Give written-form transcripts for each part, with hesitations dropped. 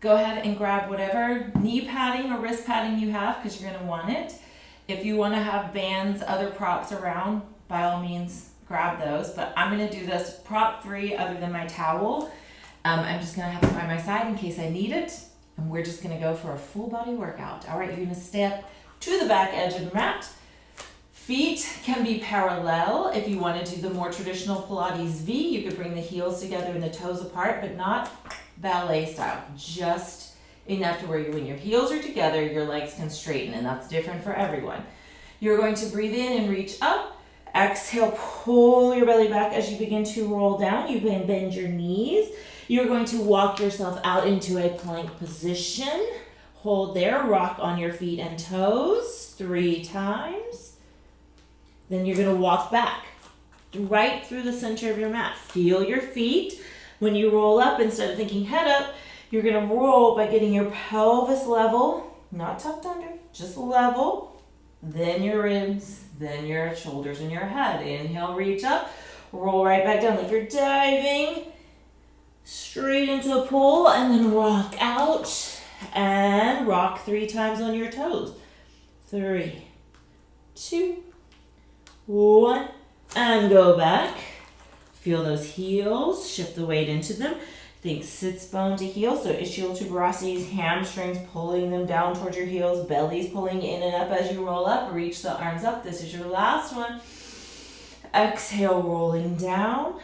Go ahead and grab whatever knee padding or wrist padding you have because you're going to want it. If you want to have bands, other props around, by all means, grab those. But I'm going to do this prop free other than my towel. I'm just going to have it by my side in case I need it. And we're just going to go for a full body workout. All right, you're going to step to the back edge of the mat. Feet can be parallel. If you want to do the more traditional Pilates V, you could bring the heels together and the toes apart, but not ballet style. Just enough to where when your heels are together, your legs can straighten, and that's different for everyone. You're going to breathe in and reach up. Exhale, pull your belly back as you begin to roll down. You can bend your knees. You're going to walk yourself out into a plank position. Hold there, rock on your feet and toes 3 times. Then you're going to walk back right through the center of your mat. Feel your feet. When you roll up, instead of thinking head up, you're going to roll by getting your pelvis level, not tucked under, just level. Then your ribs, then your shoulders and your head. Inhale, reach up, roll right back down like you're diving straight into a pool, and then rock out and rock 3 times on your toes. 3, 2, 1, and go back. Feel those heels, shift the weight into them. Think sits bone to heel, so ischial tuberosities, hamstrings pulling them down towards your heels, belly's pulling in and up as you roll up. Reach the arms up. This is your last one. Exhale, rolling down.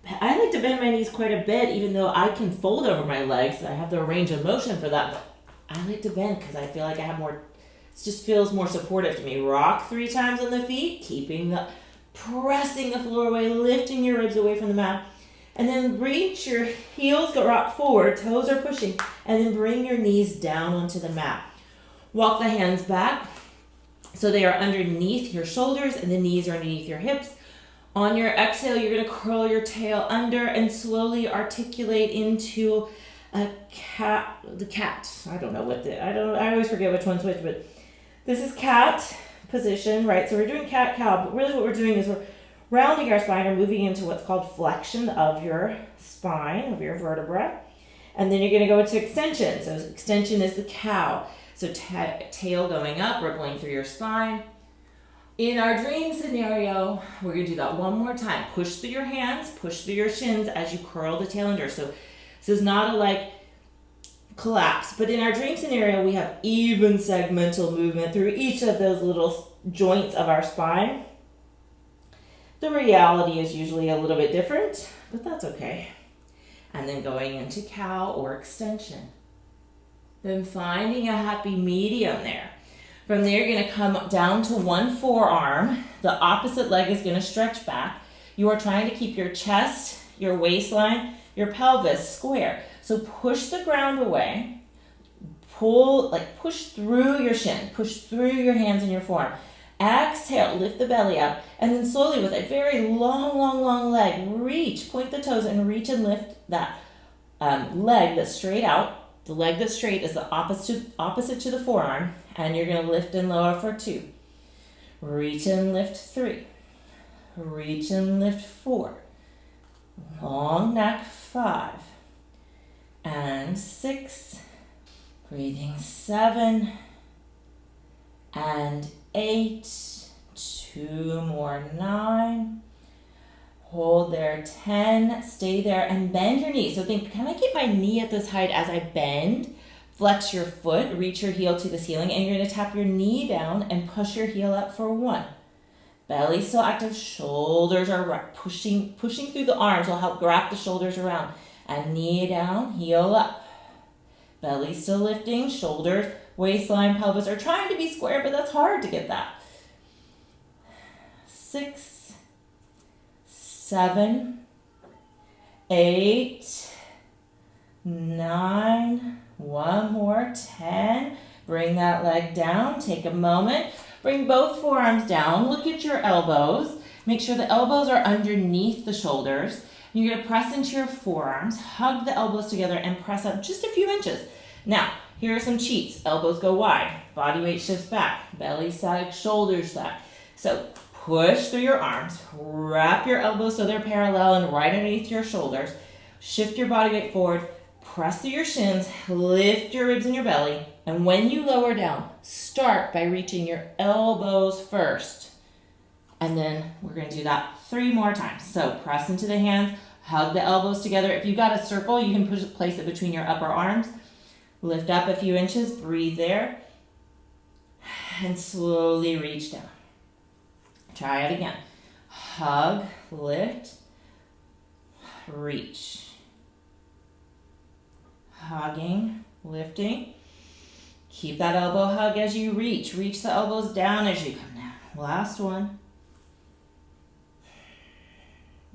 I like to bend my knees quite a bit, even though I can fold over my legs. I have the range of motion for that, but I like to bend because I feel like I have more. It just feels more supportive to me. Rock 3 times on the feet, pressing the floor away, lifting your ribs away from the mat. And then reach your heels, go rock forward, toes are pushing, and then bring your knees down onto the mat. Walk the hands back so they are underneath your shoulders and the knees are underneath your hips. On your exhale, you're going to curl your tail under and slowly articulate into a cat. The cat. I always forget which one's which, but this is cat position, right? So we're doing cat-cow, but really what we're doing is we're rounding our spine or moving into what's called flexion of your spine, of your vertebra. And then you're going to go into extension. So extension is the cow. So tail going up, rippling through your spine. In our dream scenario, we're going to do that one more time. Push through your hands, push through your shins as you curl the tail under. So this is not a collapse, but in our dream scenario, we have even segmental movement through each of those little joints of our spine. The reality is usually a little bit different, but that's okay. And then going into cow or extension. Then finding a happy medium there. From there, you're going to come down to one forearm. The opposite leg is going to stretch back. You are trying to keep your chest, your waistline, your pelvis square. So push the ground away. Push through your shin. Push through your hands and your forearm. Exhale, lift the belly up. And then slowly with a very long leg, reach, point the toes and reach and lift that leg that's straight out. The leg that's straight is the opposite to the forearm. And you're going to lift and lower for 2. Reach and lift 3. Reach and lift 4. Long neck 5. And 6. Breathing 7. And 8. 2 more, 9. Hold there, 10. Stay there and bend your knee. So think, can I keep my knee at this height as I bend? Flex your foot, reach your heel to the ceiling, and you're going to tap your knee down and push your heel up for 1. Belly still active, shoulders are pushing through the arms will help wrap the shoulders around. And knee down, heel up. Belly still lifting, shoulders, waistline, pelvis are trying to be square, but that's hard to get that. 6, 7, 8, 9, 1 more, 10. Bring that leg down. Take a moment. Bring both forearms down. Look at your elbows. Make sure the elbows are underneath the shoulders. You're going to press into your forearms. Hug the elbows together and press up just a few inches. Now, here are some cheats. Elbows go wide. Body weight shifts back. Belly sag, shoulders sag. So push through your arms. Wrap your elbows so they're parallel and right underneath your shoulders. Shift your body weight forward. Press through your shins, lift your ribs and your belly, and when you lower down, start by reaching your elbows first. And then we're going to do that 3 more times. So press into the hands, hug the elbows together. If you've got a circle, you can place it between your upper arms. Lift up a few inches, breathe there, and slowly reach down. Try it again. Hug, lift, reach. Hugging, lifting. Keep that elbow hug as you reach. Reach the elbows down as you come down. Last one.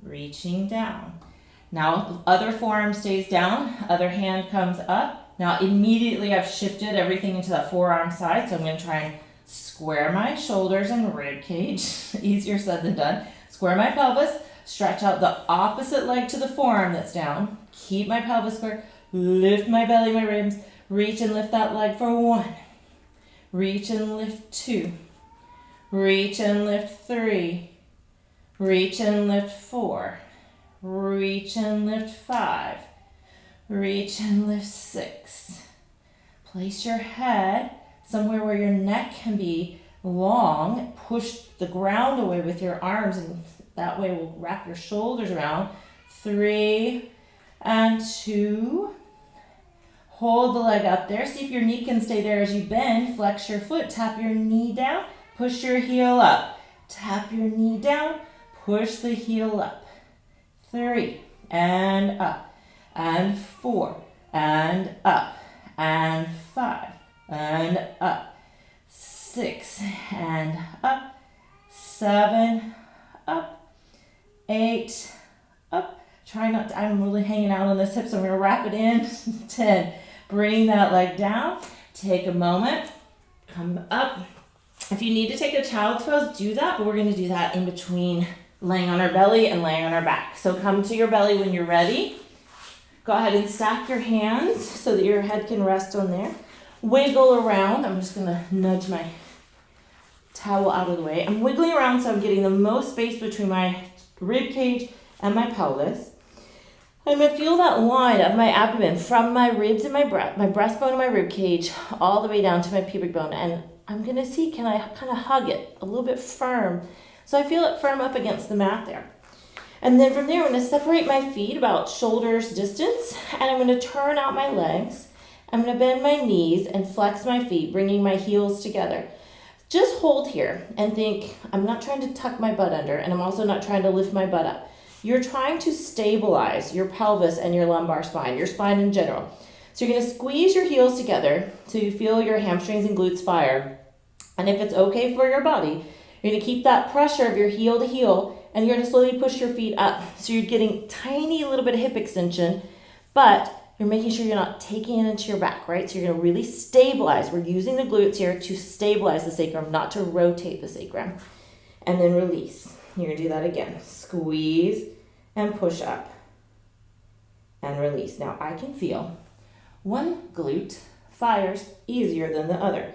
Reaching down. Now, other forearm stays down, other hand comes up. Now, immediately I've shifted everything into that forearm side, so I'm going to try and square my shoulders and rib cage. Easier said than done. Square my pelvis, stretch out the opposite leg to the forearm that's down. Keep my pelvis square, lift my belly, my ribs, reach and lift that leg for 1. Reach and lift 2. Reach and lift 3. Reach and lift 4. Reach and lift 5. Reach and lift 6. Place your head somewhere where your neck can be long. Push the ground away with your arms, and that way we'll wrap your shoulders around. 3 and 2. Hold the leg up there. See if your knee can stay there as you bend. Flex your foot. Tap your knee down. Push your heel up. Tap your knee down. Push the heel up. 3 and up. And 4 and up. And 5 and up. 6 and up. 7 up. 8 up. Try not to, I'm really hanging out on this hip, so I'm going to wrap it in. 10. Bring that leg down. Take a moment. Come up. If you need to take a child's pose, do that, but we're going to do that in between laying on our belly and laying on our back. So come to your belly when you're ready. Go ahead and stack your hands so that your head can rest on there. Wiggle around. I'm just going to nudge my towel out of the way. I'm wiggling around so I'm getting the most space between my rib cage and my pelvis. I'm going to feel that line of my abdomen from my ribs and my breastbone and my rib cage all the way down to my pubic bone. And I'm going to see, can I kind of hug it a little bit firm? So I feel it firm up against the mat there. And then from there, I'm going to separate my feet about shoulders distance, and I'm going to turn out my legs. I'm going to bend my knees and flex my feet, bringing my heels together. Just hold here and think, I'm not trying to tuck my butt under, and I'm also not trying to lift my butt up. You're trying to stabilize your pelvis and your lumbar spine, your spine in general. So you're going to squeeze your heels together so you feel your hamstrings and glutes fire. And if it's okay for your body, you're going to keep that pressure of your heel to heel, and you're going to slowly push your feet up. So you're getting tiny little bit of hip extension, but you're making sure you're not taking it into your back, right? So you're going to really stabilize. We're using the glutes here to stabilize the sacrum, not to rotate the sacrum. And then release. You're going to do that again. Squeeze and push up. And release. Now I can feel one glute fires easier than the other.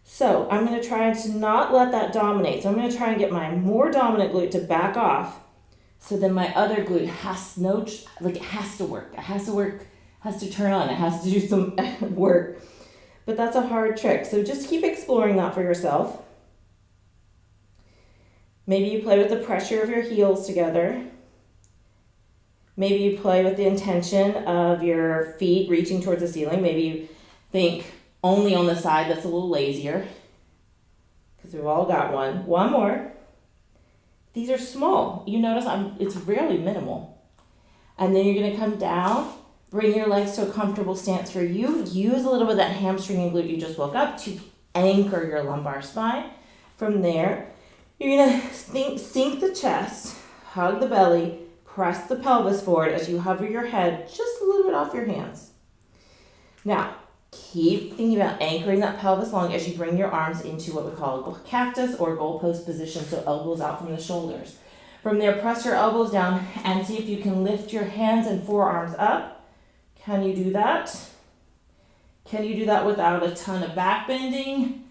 So I'm going to try to not let that dominate. So I'm going to try and get my more dominant glute to back off. So then my other glute has it has to work. It has to work, has to turn on. It has to do some work. But that's a hard trick. So just keep exploring that for yourself. Maybe you play with the pressure of your heels together. Maybe you play with the intention of your feet reaching towards the ceiling. Maybe you think only on the side that's a little lazier, because we've all got one. One more. These are small. You notice it's really minimal. And then you're going to come down, bring your legs to a comfortable stance for you. Use a little bit of that hamstring and glute you just woke up to anchor your lumbar spine. From there, you're going to sink the chest, hug the belly, press the pelvis forward as you hover your head just a little bit off your hands. Now, keep thinking about anchoring that pelvis long as you bring your arms into what we call a cactus or goalpost position, so elbows out from the shoulders. From there, press your elbows down and see if you can lift your hands and forearms up. Can you do that? Can you do that without a ton of back bending?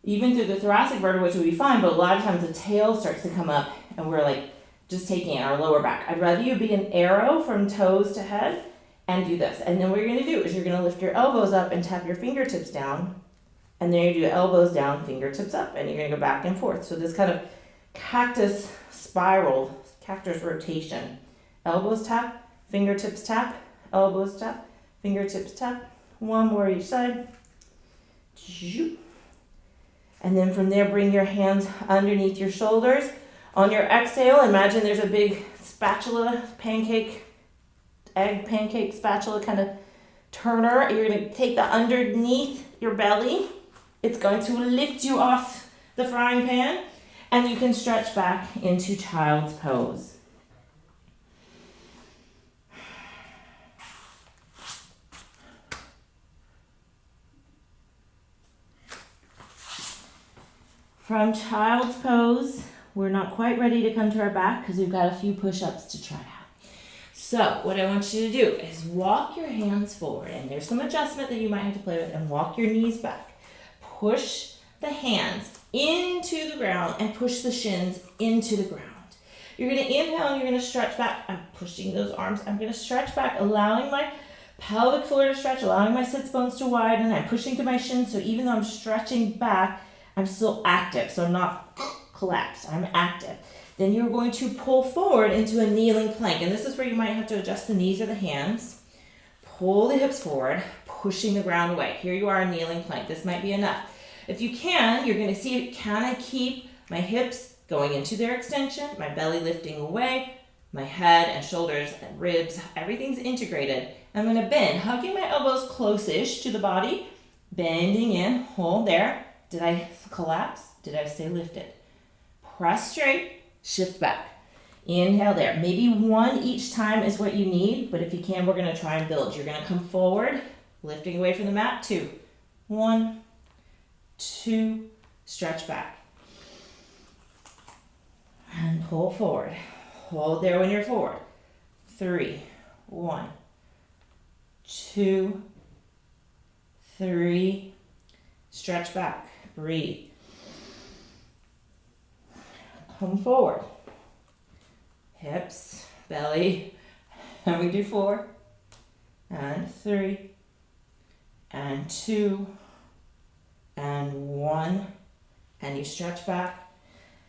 Even through the thoracic vertebra, which would be fine, but a lot of times the tail starts to come up and we're like just taking our lower back. I'd rather you be an arrow from toes to head and do this. And then what you're gonna do is you're gonna lift your elbows up and tap your fingertips down, and then you do elbows down, fingertips up, and you're gonna go back and forth. So this kind of cactus spiral, cactus rotation. Elbows tap, fingertips tap, elbows tap, fingertips tap. One more each side. And then from there, bring your hands underneath your shoulders. On your exhale, imagine there's a big spatula, egg pancake spatula kind of turner. You're gonna take that underneath your belly. It's going to lift you off the frying pan, and you can stretch back into child's pose. From child's pose, we're not quite ready to come to our back because we've got a few push-ups to try out. So what I want you to do is walk your hands forward, and there's some adjustment that you might have to play with, and walk your knees back. Push the hands into the ground and push the shins into the ground. You're going to inhale and you're going to stretch back. I'm pushing those arms. I'm going to stretch back, allowing my pelvic floor to stretch, allowing my sits bones to widen. I'm pushing to my shins, so even though I'm stretching back, I'm still active, so I'm not collapsed. I'm active. Then you're going to pull forward into a kneeling plank, and this is where you might have to adjust the knees or the hands. Pull the hips forward, pushing the ground away. Here you are in kneeling plank. This might be enough. If you can, you're going to see, can I keep my hips going into their extension, my belly lifting away, my head and shoulders and ribs, everything's integrated. I'm going to bend, hugging my elbows close-ish to the body, bending in, hold there. Did I collapse? Did I stay lifted? Press straight, shift back. Inhale there. Maybe one each time is what you need, but if you can, we're going to try and build. You're going to come forward, lifting away from the mat. 2, 1, 2, stretch back. And pull forward. Hold there when you're forward. 3, 1, 2, 3, stretch back. Breathe. Come forward. Hips, belly, and we do 4, and 3, and 2, and 1, and you stretch back,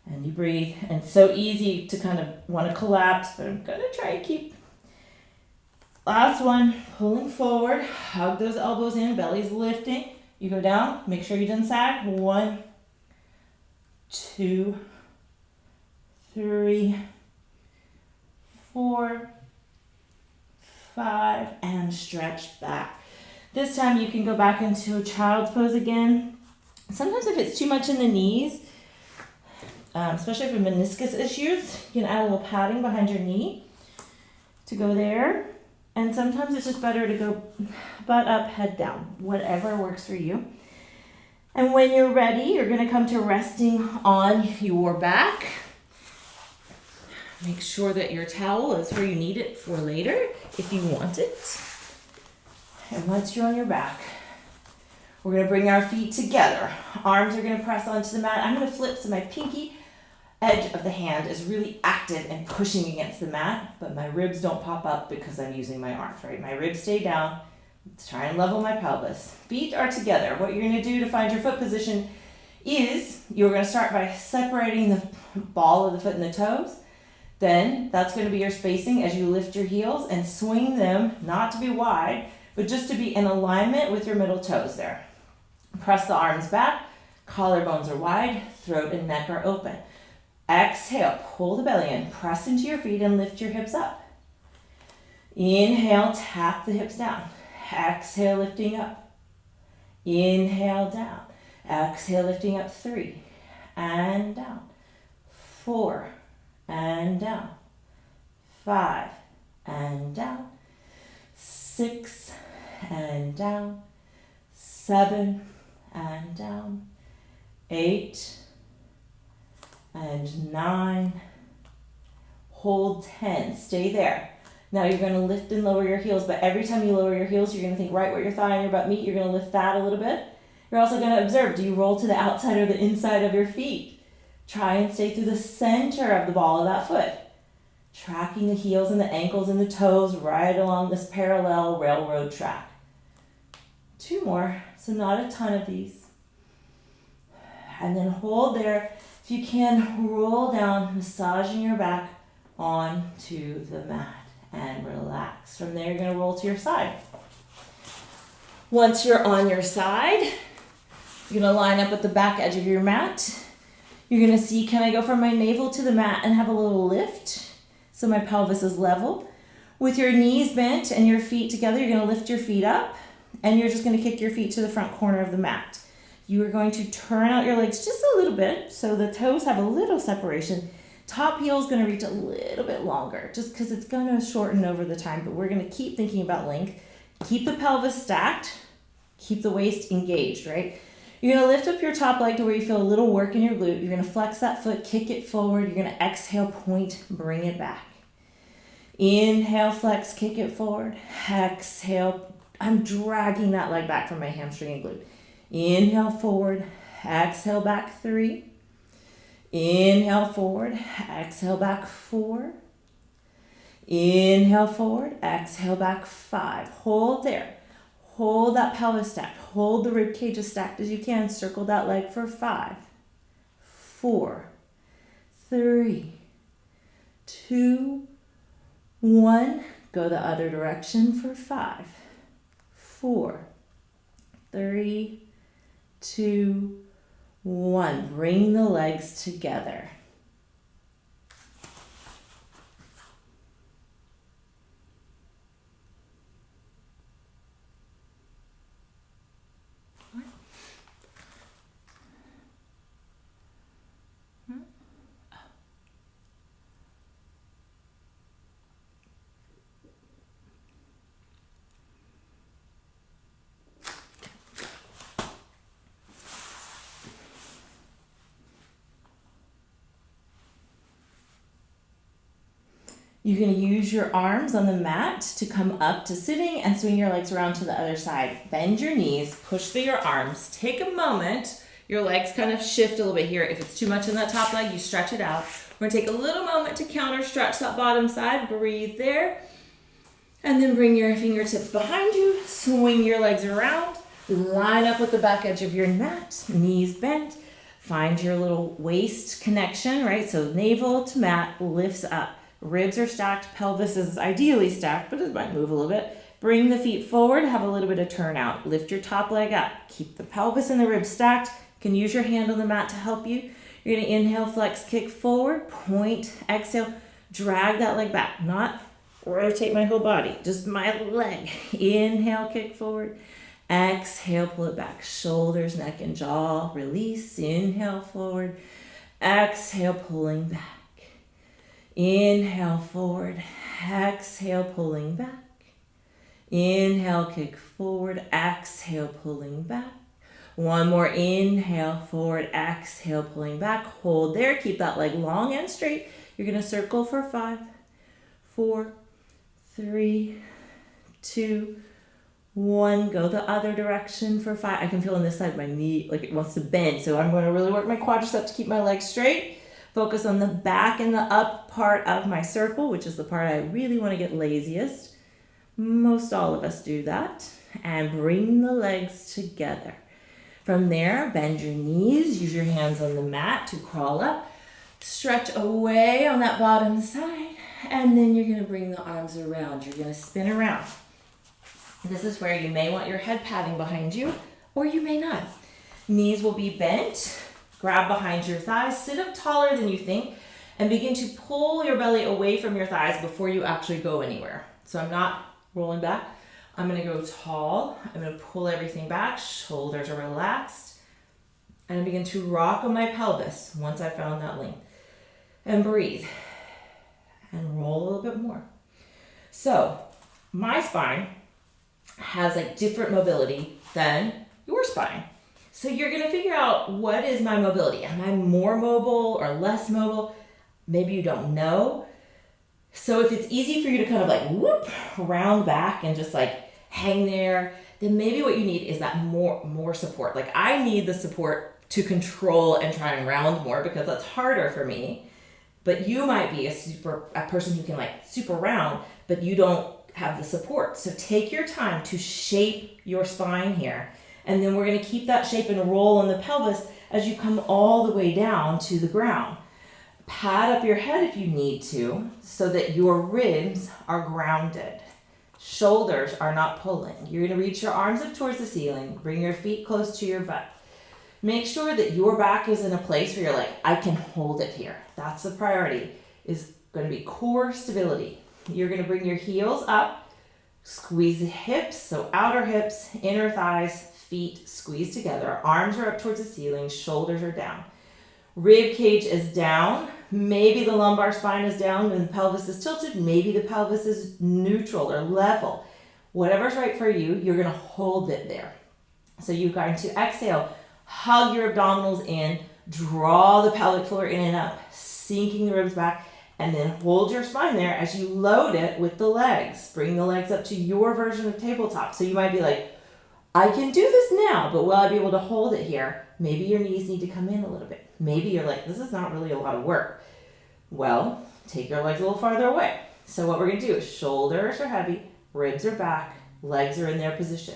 and you breathe. And it's so easy to kind of want to collapse, but I'm going to try and keep. Last one, pulling forward, hug those elbows in, belly's lifting. You go down, make sure you didn't sag. 1, 2, 3, 4, 5, and stretch back. This time you can go back into a child's pose again. Sometimes if it's too much in the knees, especially for meniscus issues, you can add a little padding behind your knee to go there. And sometimes it's just better to go butt up, head down, whatever works for you. And when you're ready, you're going to come to resting on your back. Make sure that your towel is where you need it for later, if you want it. And once you're on your back, we're going to bring our feet together. Arms are going to press onto the mat. I'm going to flip so my pinky edge of the hand is really active and pushing against the mat, but my ribs don't pop up because I'm using my arms, right? My ribs stay down. Let's try and level my pelvis. Feet are together. What you're going to do to find your foot position is you're going to start by separating the ball of the foot and the toes. Then that's going to be your spacing as you lift your heels and swing them, not to be wide, but just to be in alignment with your middle toes there. Press the arms back, collarbones are wide, throat and neck are open. Exhale, pull the belly in, press into your feet and lift your hips up. Inhale, tap the hips down. Exhale, lifting up. Inhale, down. Exhale, lifting up. 3, and down. 4, and down. 5, and down. 6, and down. 7, and down. 8, and 9, hold 10, stay there. Now you're going to lift and lower your heels, but every time you lower your heels, you're going to think right where your thigh and your butt meet. You're going to lift that a little bit. You're also going to observe, do you roll to the outside or the inside of your feet? Try and stay through the center of the ball of that foot. Tracking the heels and the ankles and the toes right along this parallel railroad track. 2 more, so not a ton of these. And then hold there. If you can, roll down, massaging your back onto the mat and relax. From there, you're gonna roll to your side. Once you're on your side, you're gonna line up with the back edge of your mat. You're gonna see, can I go from my navel to the mat and have a little lift? So my pelvis is level. With your knees bent and your feet together, you're gonna lift your feet up and you're just gonna kick your feet to the front corner of the mat. You are going to turn out your legs just a little bit so the toes have a little separation. Top heel is gonna reach a little bit longer just because it's gonna shorten over the time, but we're gonna keep thinking about length. Keep the pelvis stacked, keep the waist engaged, right? You're gonna lift up your top leg to where you feel a little work in your glute. You're gonna flex that foot, kick it forward. You're gonna exhale, point, bring it back. Inhale, flex, kick it forward. Exhale, I'm dragging that leg back from my hamstring and glute. Inhale, forward, exhale, back 3. Inhale, forward, exhale, back 4. Inhale, forward, exhale, back 5. Hold there. Hold that pelvis stacked. Hold the rib cage as stacked as you can. Circle that leg for 5, 4, 3, 2, 1. Go the other direction for 5, 4, 3, 2, 1. Bring the legs together. You're going to use your arms on the mat to come up to sitting and swing your legs around to the other side. Bend your knees, push through your arms. Take a moment. Your legs kind of shift a little bit here. If it's too much in that top leg, you stretch it out. We're going to take a little moment to counter stretch that bottom side. Breathe there. And then bring your fingertips behind you. Swing your legs around. Line up with the back edge of your mat. Knees bent. Find your little waist connection, right? So navel to mat lifts up. Ribs are stacked, pelvis is ideally stacked, but it might move a little bit. Bring the feet forward, have a little bit of turnout. Lift your top leg up. Keep the pelvis and the ribs stacked. You can use your hand on the mat to help you. You're gonna inhale, flex, kick forward, point, exhale, drag that leg back. Not rotate my whole body, just my leg. Inhale, kick forward. Exhale, pull it back. Shoulders, neck, and jaw, release. Inhale, forward. Exhale, pulling back. Inhale, forward, exhale, pulling back. Inhale, kick forward, exhale, pulling back. One more, inhale, forward, exhale, pulling back. Hold there, keep that leg long and straight. You're gonna circle for 5, 4, 3, 2, 1. Go the other direction for 5. I can feel on this side my knee, like it wants to bend. So I'm gonna really work my quadriceps to keep my legs straight. Focus on the back and the up part of my circle, which is the part I really want to get laziest. Most all of us do that. And bring the legs together. From there, bend your knees. Use your hands on the mat to crawl up. Stretch away on that bottom side. And then you're going to bring the arms around. You're going to spin around. This is where you may want your head padding behind you, or you may not. Knees will be bent. Grab behind your thighs, sit up taller than you think, and begin to pull your belly away from your thighs before you actually go anywhere. So I'm not rolling back. I'm gonna go tall. I'm gonna pull everything back. Shoulders are relaxed. And I begin to rock on my pelvis once I found that length. And breathe. And roll a little bit more. So my spine has like different mobility than your spine. So you're gonna figure out, what is my mobility? Am I more mobile or less mobile? Maybe you don't know. So if it's easy for you to kind of like whoop, round back and just like hang there, then maybe what you need is that more support. Like I need the support to control and try and round more because that's harder for me. But you might be a person who can like super round, but you don't have the support. So take your time to shape your spine here. And then we're going to keep that shape and roll in the pelvis as you come all the way down to the ground. Pad up your head if you need to so that your ribs are grounded. Shoulders are not pulling. You're going to reach your arms up towards the ceiling. Bring your feet close to your butt. Make sure that your back is in a place where you're like, I can hold it here. That's the priority, is going to be core stability. You're going to bring your heels up, squeeze the hips, so outer hips, inner thighs, feet squeeze together. Arms are up towards the ceiling, shoulders are down. Rib cage is down. Maybe the lumbar spine is down and the pelvis is tilted. Maybe the pelvis is neutral or level. Whatever's right for you, you're going to hold it there. So you're going to exhale, hug your abdominals in, draw the pelvic floor in and up, sinking the ribs back, and then hold your spine there as you load it with the legs. Bring the legs up to your version of tabletop. So you might be like, I can do this now, but will I be able to hold it here? Maybe your knees need to come in a little bit. Maybe you're like, this is not really a lot of work. Well, take your legs a little farther away. So what we're going to do is shoulders are heavy, ribs are back, legs are in their position.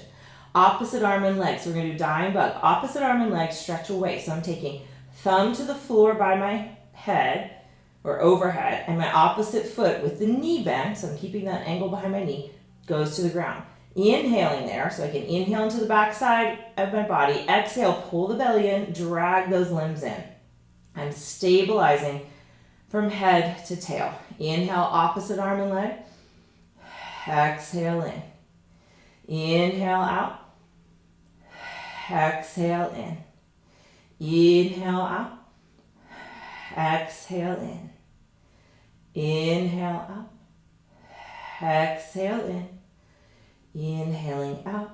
Opposite arm and legs. So we're going to do dying bug. Opposite arm and legs stretch away. So I'm taking thumb to the floor by my head or overhead, and my opposite foot with the knee bent, so I'm keeping that angle behind my knee, goes to the ground. Inhaling there, so I can inhale into the back side of my body. Exhale, pull the belly in, drag those limbs in. I'm stabilizing from head to tail. Inhale, opposite arm and leg. Exhale in. Inhale out. Exhale in. Inhale out. Exhale in. Inhale out. Exhale in. Inhaling out.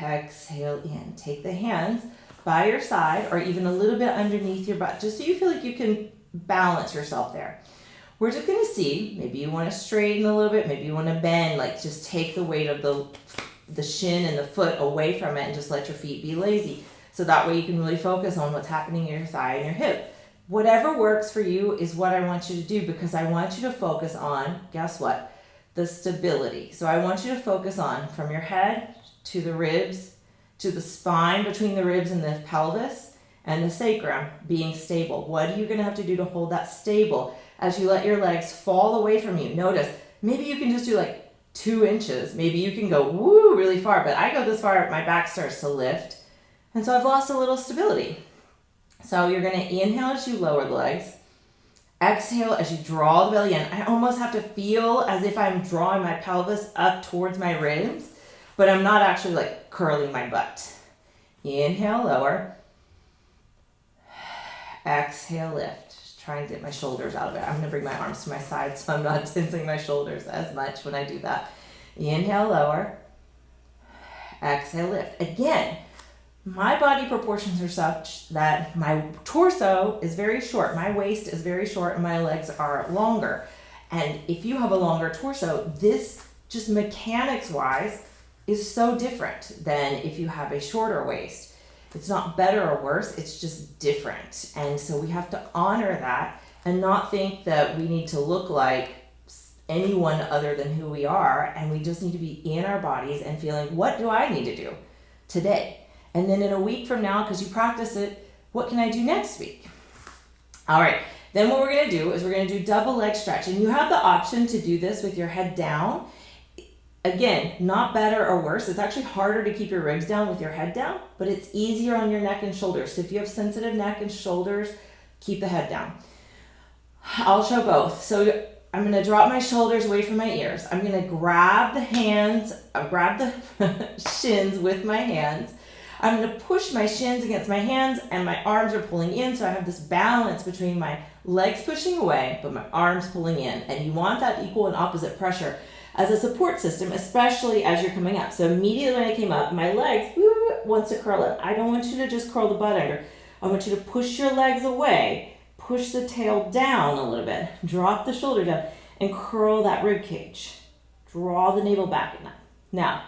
Exhale in. Take the hands by your side or even a little bit underneath your butt, just so you feel like you can balance yourself there. We're just going to see, maybe you want to straighten a little bit, maybe you want to bend, like just take the weight of the shin and the foot away from it and just let your feet be lazy. So that way you can really focus on what's happening in your thigh and your hip. Whatever works for you is what I want you to do, because I want you to focus on, guess what? The stability. So I want you to focus on from your head to the ribs, to the spine between the ribs and the pelvis, and the sacrum being stable. What are you going to have to do to hold that stable as you let your legs fall away from you? Notice, maybe you can just do like 2 inches. Maybe you can go woo really far, but I go this far, my back starts to lift. And so I've lost a little stability. So you're going to inhale as you lower the legs. Exhale as you draw the belly in. I almost have to feel as if I'm drawing my pelvis up towards my ribs, but I'm not actually like curling my butt. Inhale, lower. Exhale, lift. Just try and get my shoulders out of it. I'm going to bring my arms to my side so I'm not tensing my shoulders as much when I do that. Inhale, lower. Exhale, lift. Again, my body proportions are such that my torso is very short, my waist is very short, and my legs are longer. And if you have a longer torso, this just mechanics-wise is so different than if you have a shorter waist. It's not better or worse, it's just different. And so we have to honor that and not think that we need to look like anyone other than who we are, and we just need to be in our bodies and feeling, what do I need to do today? And then in a week from now, because you practice it, what can I do next week? All right, then what we're going to do is we're going to do double leg stretch. And you have the option to do this with your head down. Again, not better or worse. It's actually harder to keep your ribs down with your head down, but it's easier on your neck and shoulders. So if you have sensitive neck and shoulders, keep the head down. I'll show both. So I'm going to drop my shoulders away from my ears. I'm going to grab the hands, grab the shins with my hands. I'm going to push my shins against my hands and my arms are pulling in, so I have this balance between my legs pushing away but my arms pulling in. And you want that equal and opposite pressure as a support system, especially as you're coming up. So immediately when I came up, my legs wants to curl in. I don't want you to just curl the butt under. I want you to push your legs away, push the tail down a little bit, drop the shoulder down, and curl that rib cage. Draw the navel back in that. Now,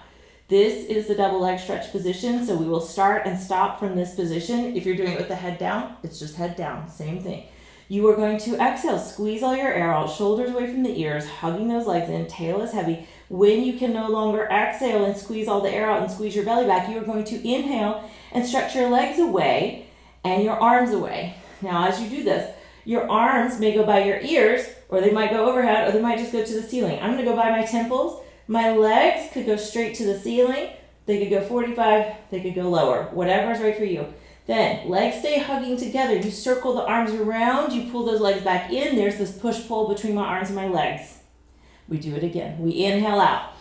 this is the double leg stretch position, so we will start and stop from this position. If you're doing it with the head down, it's just head down, same thing. You are going to exhale, squeeze all your air out, shoulders away from the ears, hugging those legs in, tail is heavy. When you can no longer exhale and squeeze all the air out and squeeze your belly back, you are going to inhale and stretch your legs away and your arms away. Now, as you do this, your arms may go by your ears, or they might go overhead, or they might just go to the ceiling. I'm gonna go by my temples. My legs could go straight to the ceiling. They could go 45, they could go lower, whatever is right for you. Then, legs stay hugging together. You circle the arms around, you pull those legs back in. There's this push-pull between my arms and my legs. We do it again. We inhale out.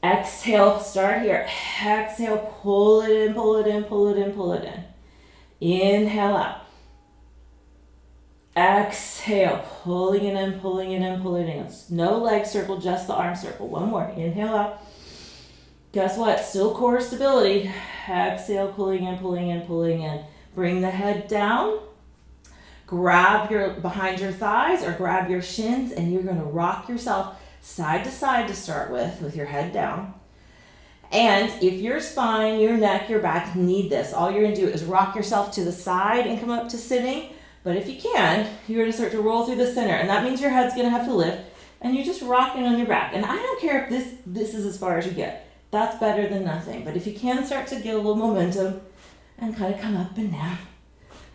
Exhale, start here. Exhale, pull it in, pull it in, pull it in, pull it in. Inhale out. Exhale, pulling it in, pulling it in, pulling it in. No leg circle, just the arm circle. One more. Inhale out. Guess what? Still core stability. Exhale, pulling in, pulling in, pulling in. Bring the head down. Grab your behind your thighs or grab your shins, and you're going to rock yourself side to side to start with your head down. And if your spine, your neck, your back need this, all you're going to do is rock yourself to the side and come up to sitting. But if you can, you're going to start to roll through the center, and that means your head's going to have to lift, and you're just rocking on your back. And I don't care if this is as far as you get. That's better than nothing. But if you can start to get a little momentum and kind of come up and down,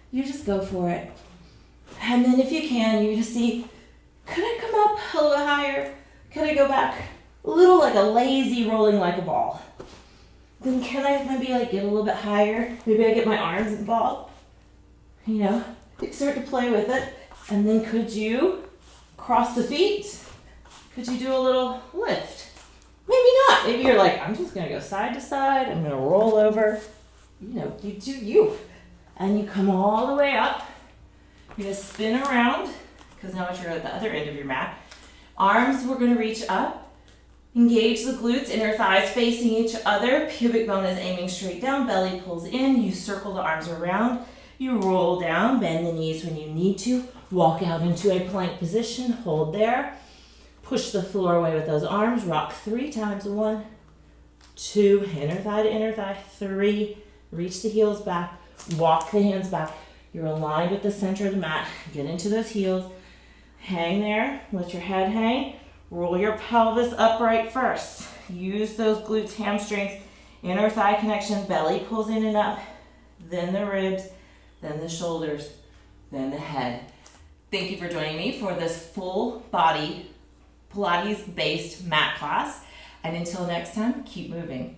you just go for it. And then if you can, you just see, could I come up a little higher? Could I go back a little like a lazy rolling like a ball? Then can I maybe like get a little bit higher? Maybe I get my arms involved. You know, start to play with it. And then could you cross the feet? Could you do a little lift? Maybe not. Maybe you're like, I'm just going to go side to side. I'm going to roll over. You know, you do you. And you come all the way up. You're going to spin around, because now you're at the other end of your mat. Arms, we're going to reach up. Engage the glutes, inner thighs facing each other. Pubic bone is aiming straight down. Belly pulls in. You circle the arms around. You roll down. Bend the knees when you need to. Walk out into a plank position. Hold there. Push the floor away with those arms. Rock 3 times. 1, 2, inner thigh to inner thigh. 3, reach the heels back. Walk the hands back. You're aligned with the center of the mat. Get into those heels. Hang there. Let your head hang. Roll your pelvis upright first. Use those glutes, hamstrings, inner thigh connection. Belly pulls in and up. Then the ribs. Then the shoulders. Then the head. Thank you for joining me for this full body Pilates based mat class. And until next time, keep moving.